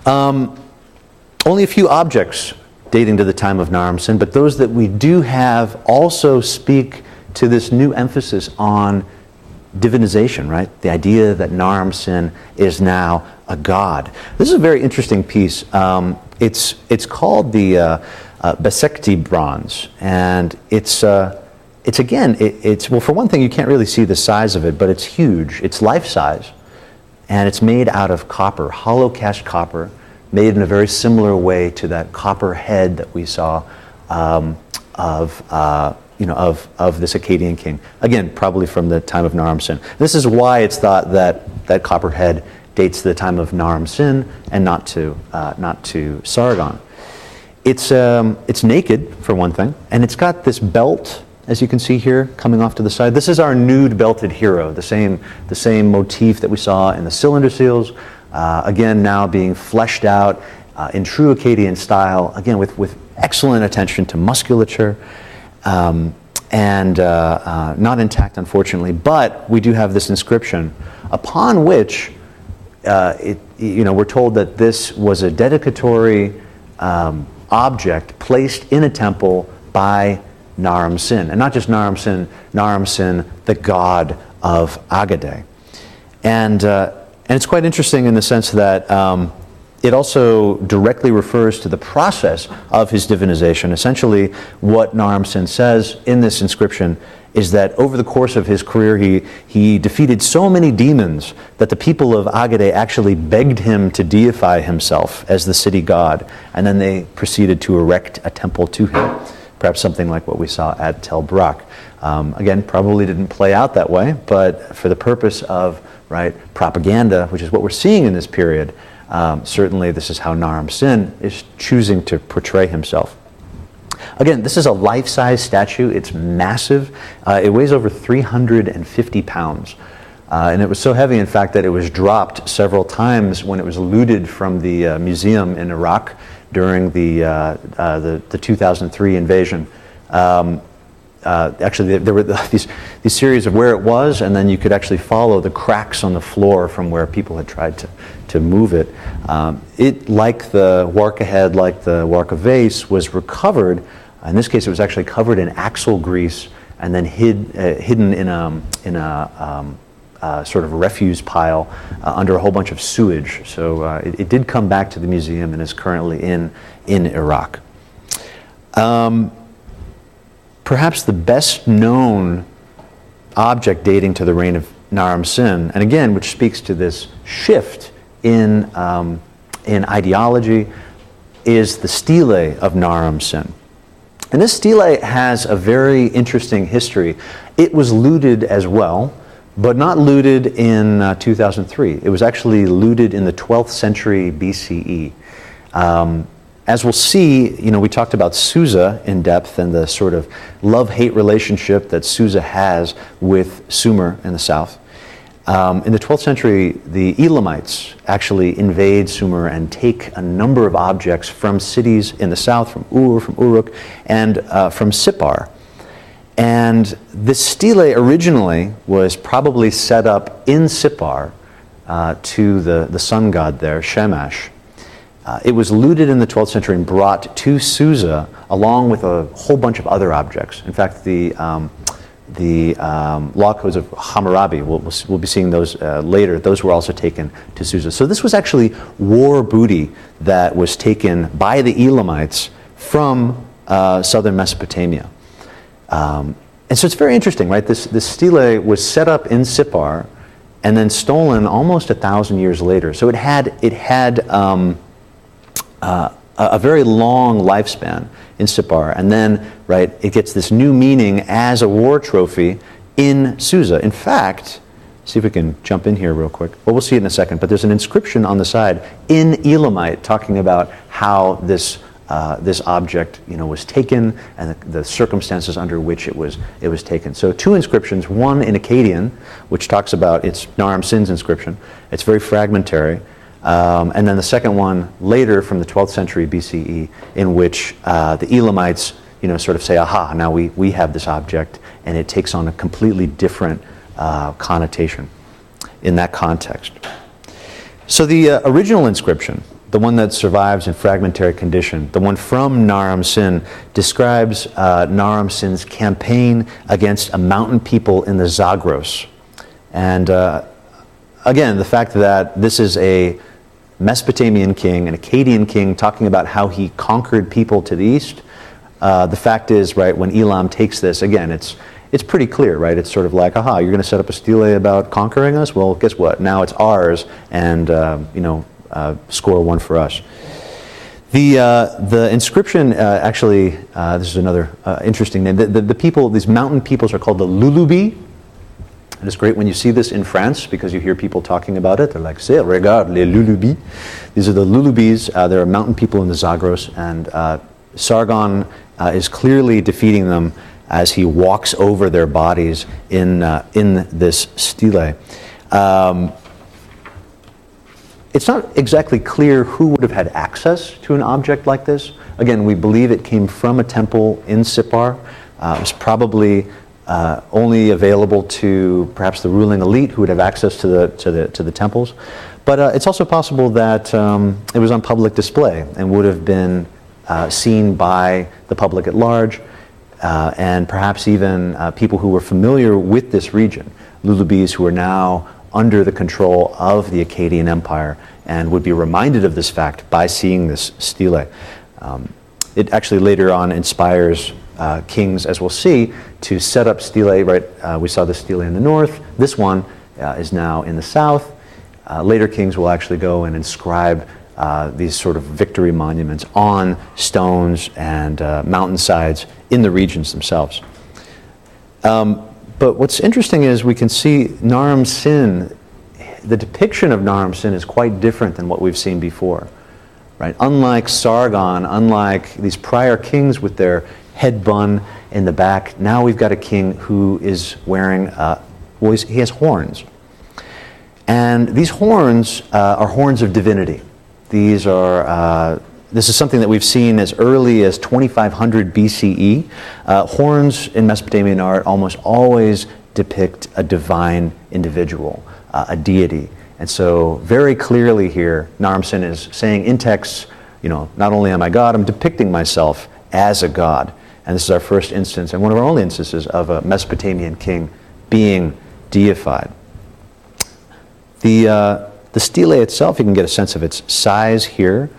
Only a few objects dating to the time of Naram Sin, but those that we do have also speak to this new emphasis on divinization, right? The idea that Naram Sin is now a god. This is a very interesting piece. It's called the Besekti bronze, and it's well, for one thing, you can't really see the size of it, but it's huge. It's life-size, and it's made out of copper, hollow cast copper, made in a very similar way to that copper head that we saw of this Akkadian king. Again, probably from the time of Naram Sin. This is why it's thought that that copper head dates to the time of Naram Sin and not to Sargon. It's naked, for one thing, and it's got this belt, as you can see here, coming off to the side. This is our nude belted hero, the same motif that we saw in the cylinder seals. Again, now being fleshed out in true Akkadian style, again with excellent attention to musculature, and not intact, unfortunately. But we do have this inscription, upon which we're told that this was a dedicatory object placed in a temple by Naram Sin, and not just Naram Sin, the god of Agade. And it's quite interesting in the sense that it also directly refers to the process of his divinization. Essentially, what Naram Sin says in this inscription is that over the course of his career, he defeated so many demons that the people of Agade actually begged him to deify himself as the city god, and then they proceeded to erect a temple to him, perhaps something like what we saw at Tel Brak. Again, probably didn't play out that way, but for the purpose of propaganda, which is what we're seeing in this period, certainly this is how Naram Sin is choosing to portray himself. Again, this is a life-size statue. It's massive. It weighs over 350 pounds. And it was so heavy, in fact, that it was dropped several times when it was looted from the museum in Iraq during the 2003 invasion. Actually, there were these series of where it was, and then you could actually follow the cracks on the floor from where people had tried to move it. It, like the Warka head, like the Warka vase, was recovered. In this case, it was actually covered in axle grease and then hidden in a sort of refuse pile under a whole bunch of sewage. So it did come back to the museum and is currently in Iraq. Perhaps the best known object dating to the reign of Naram Sin, and again, which speaks to this shift in ideology, is the stele of Naram Sin. And this stele has a very interesting history. It was looted as well, but not looted in 2003. It was actually looted in the 12th century BCE. As we'll see, we talked about Susa in depth and the sort of love-hate relationship that Susa has with Sumer in the south. In the 12th century, the Elamites actually invade Sumer and take a number of objects from cities in the south, from Ur, from Uruk, and from Sippar. And this stele originally was probably set up in Sippar to the sun god there, Shamash. It was looted in the 12th century and brought to Susa along with a whole bunch of other objects. In fact, the law codes of Hammurabi, we'll be seeing those later, those were also taken to Susa. So this was actually war booty that was taken by the Elamites from southern Mesopotamia. And so it's very interesting, right? This stele was set up in Sippar and then stolen almost 1,000 years later. So it had a very long lifespan in Sippar, and then it gets this new meaning as a war trophy in Susa. In fact, see if we can jump in here real quick. Well, we'll see it in a second, but there's an inscription on the side in Elamite talking about how this object was taken and the circumstances under which it was taken. So two inscriptions, one in Akkadian, which talks about it's Naram Sin's inscription. It's very fragmentary. And then the second one later from the 12th century BCE, in which the Elamites, sort of say, aha, now we have this object, and it takes on a completely different connotation in that context. So the original inscription the one that survives in fragmentary condition, the one from Naram Sin, describes Naram Sin's campaign against a mountain people in the Zagros. And again, the fact that this is a Mesopotamian king, an Akkadian king, talking about how he conquered people to the east. The fact is, right, when Elam takes this, again, it's pretty clear, right? It's sort of like, aha, you're going to set up a stele about conquering us? Well, guess what? Now it's ours, and, score one for us. The inscription, actually, this is another interesting name. The people, these mountain peoples are called the Lulubi. And it's great when you see this in France because you hear people talking about it. They're like, "C'est, regarde, les Lulubis." These are the Lulubis. There are mountain people in the Zagros, and Sargon is clearly defeating them as he walks over their bodies in this stele. It's not exactly clear who would have had access to an object like this. Again, we believe it came from a temple in Sippar. It was probably only available to perhaps the ruling elite who would have access to the temples. But it's also possible that it was on public display and would have been seen by the public at large, and perhaps even people who were familiar with this region, Lulubis who are now under the control of the Akkadian Empire and would be reminded of this fact by seeing this stele. It actually later on inspires kings, as we'll see, to set up stele, right? We saw the stele in the north. This one is now in the south. Later kings will actually go and inscribe these sort of victory monuments on stones and mountainsides in the regions themselves. But what's interesting is we can see Naram Sin, the depiction of Naram Sin is quite different than what we've seen before. Right? Unlike Sargon, unlike these prior kings with their head bun in the back, now we've got a king who is wearing, he has horns. And these horns are horns of divinity. These are, this is something that we've seen as early as 2500 BCE. Horns in Mesopotamian art almost always depict a divine individual, a deity. And so very clearly here, Naram Sin is saying in text, not only am I God, I'm depicting myself as a god. And this is our first instance, and one of our only instances, of a Mesopotamian king being deified. The stele itself, you can get a sense of its size here,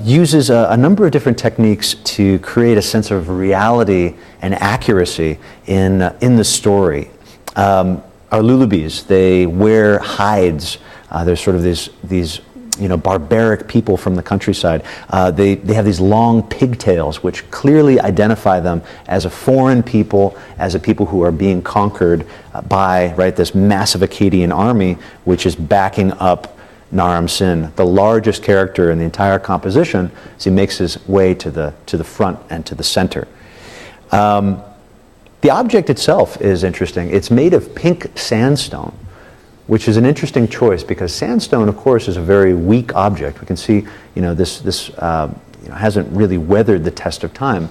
uses a number of different techniques to create a sense of reality and accuracy in the story. Our Lulubis, they wear hides. They're sort of these barbaric people from the countryside. They have these long pigtails, which clearly identify them as a foreign people, as a people who are being conquered by this massive Akkadian army, which is backing up Naram Sin, the largest character in the entire composition, as he makes his way to the front and to the center. The object itself is interesting. It's made of pink sandstone, which is an interesting choice because sandstone, of course, is a very weak object. We can see, this hasn't really weathered the test of time.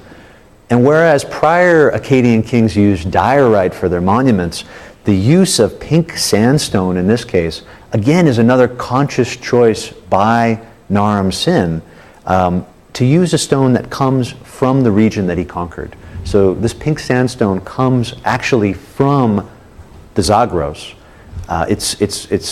And whereas prior Akkadian kings used diorite for their monuments, the use of pink sandstone in this case, again, is another conscious choice by Naram Sin to use a stone that comes from the region that he conquered. So this pink sandstone comes actually from the Zagros. It's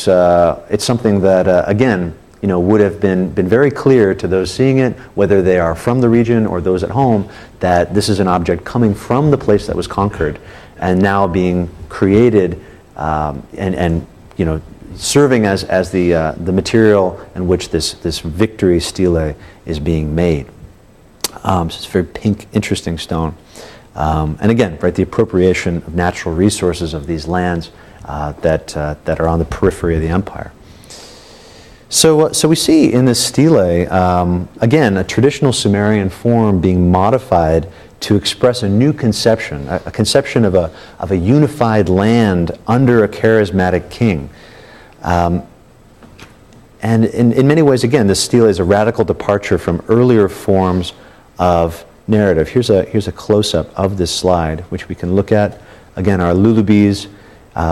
something that again would have been very clear to those seeing it, whether they are from the region or those at home, that this is an object coming from the place that was conquered and now being created and serving as the material in which this victory stele is being made. So it's a very pink, interesting stone. And again, the appropriation of natural resources of these lands that are on the periphery of the empire. So we see in this stele, again, a traditional Sumerian form being modified to express a new conception, a conception of a unified land under a charismatic king. And in many ways, again, this stele is a radical departure from earlier forms of narrative. Here's a close-up of this slide, which we can look at. Again, our Lulubis,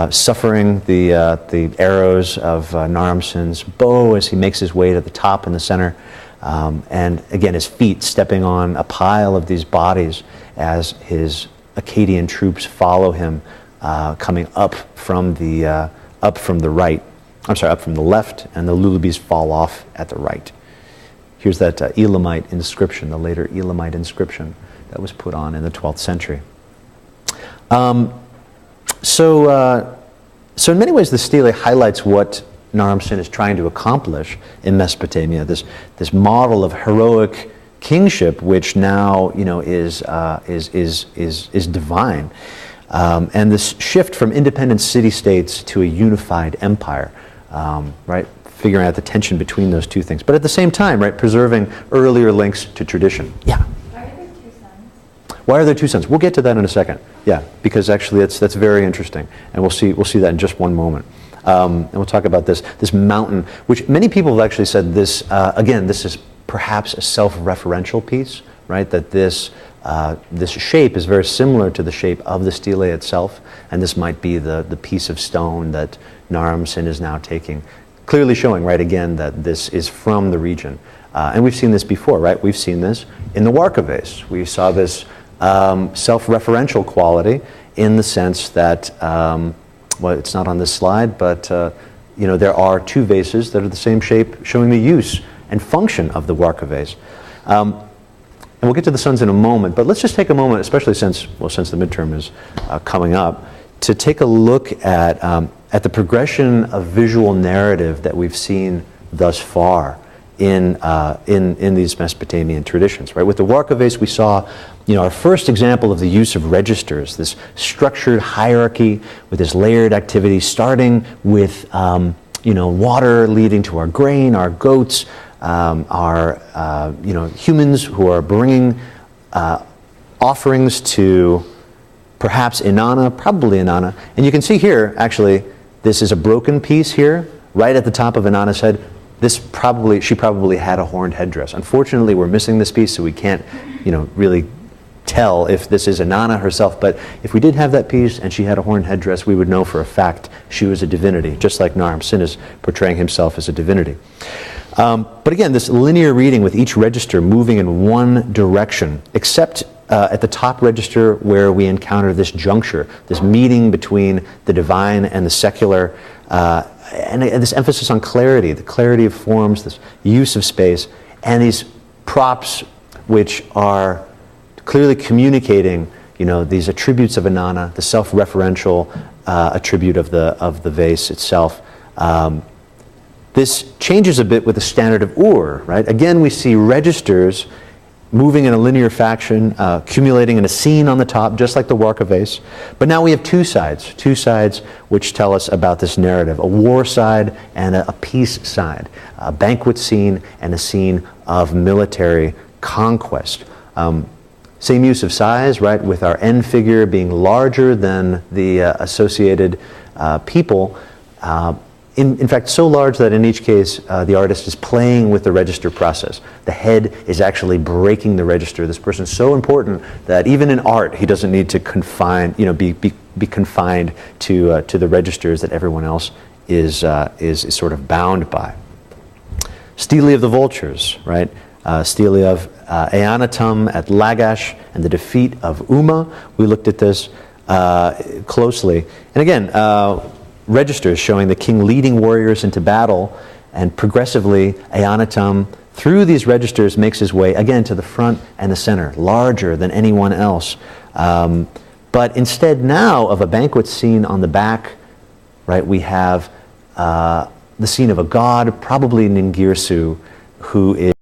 suffering the arrows of Naram-Sin's bow as he makes his way to the top in the center. And again, his feet stepping on a pile of these bodies as his Akkadian troops follow him, coming up from the right. I'm sorry, up from the left, and the Lulubis fall off at the right. Here's that Elamite inscription, the later Elamite inscription that was put on in the 12th century. So in many ways, the stele highlights what Naram-Sin is trying to accomplish in Mesopotamia. This model of heroic kingship, which now is divine, and this shift from independent city-states to a unified empire, right? Figuring out the tension between those two things, but at the same time, right, preserving earlier links to tradition. Yeah. Why are there two suns? Why are there two suns? We'll get to that in a second. Yeah, because actually that's very interesting, and we'll see that in just one moment. And we'll talk about this mountain, which many people have actually said this. Again, this is perhaps a self-referential piece, right? That this shape is very similar to the shape of the stele itself, and this might be the piece of stone that Naram-Sin is now taking, clearly showing, right, again, that this is from the region. And we've seen this before, right? We've seen this in the Warka vase. We saw this self-referential quality in the sense that, well, it's not on this slide, but there are two vases that are the same shape, showing the use and function of the Warka vase. And we'll get to the suns in a moment, but let's just take a moment, especially since the midterm is coming up, to take a look at the progression of visual narrative that we've seen thus far in these Mesopotamian traditions. Right, with the Warka vase, we saw, our first example of the use of registers, this structured hierarchy with this layered activity, starting with water leading to our grain, our goats, our humans who are bringing offerings to perhaps Inanna, probably Inanna. And you can see here, actually, this is a broken piece here, right at the top of Inanna's head. She probably had a horned headdress. Unfortunately, we're missing this piece, so we can't, really tell if this is Inanna herself. But if we did have that piece and she had a horned headdress, we would know for a fact she was a divinity, just like Naram-Sin is portraying himself as a divinity. But again, this linear reading with each register moving in one direction, except at the top register where we encounter this juncture, this meeting between the divine and the secular, and this emphasis on clarity, the clarity of forms, this use of space, and these props which are clearly communicating, these attributes of Inanna, the self-referential attribute of the vase itself. This changes a bit with the standard of Ur, right? Again, we see registers moving in a linear fashion, accumulating in a scene on the top, just like the Warka vase. But now we have two sides which tell us about this narrative, a war side and a peace side, a banquet scene and a scene of military conquest. Same use of size, right, with our end figure being larger than the associated people. In fact, so large that in each case, the artist is playing with the register process. The head is actually breaking the register. This person is so important that even in art, he doesn't need to be confined to the registers that everyone else is sort of bound by. Stele of the vultures, right? Stele of Eannatum at Lagash and the defeat of Umma. We looked at this closely. And again, registers showing the king leading warriors into battle, and progressively Eannatum through these registers makes his way again to the front and the center, larger than anyone else. But instead now of a banquet scene on the back, right, we have the scene of a god, probably Ningirsu, who is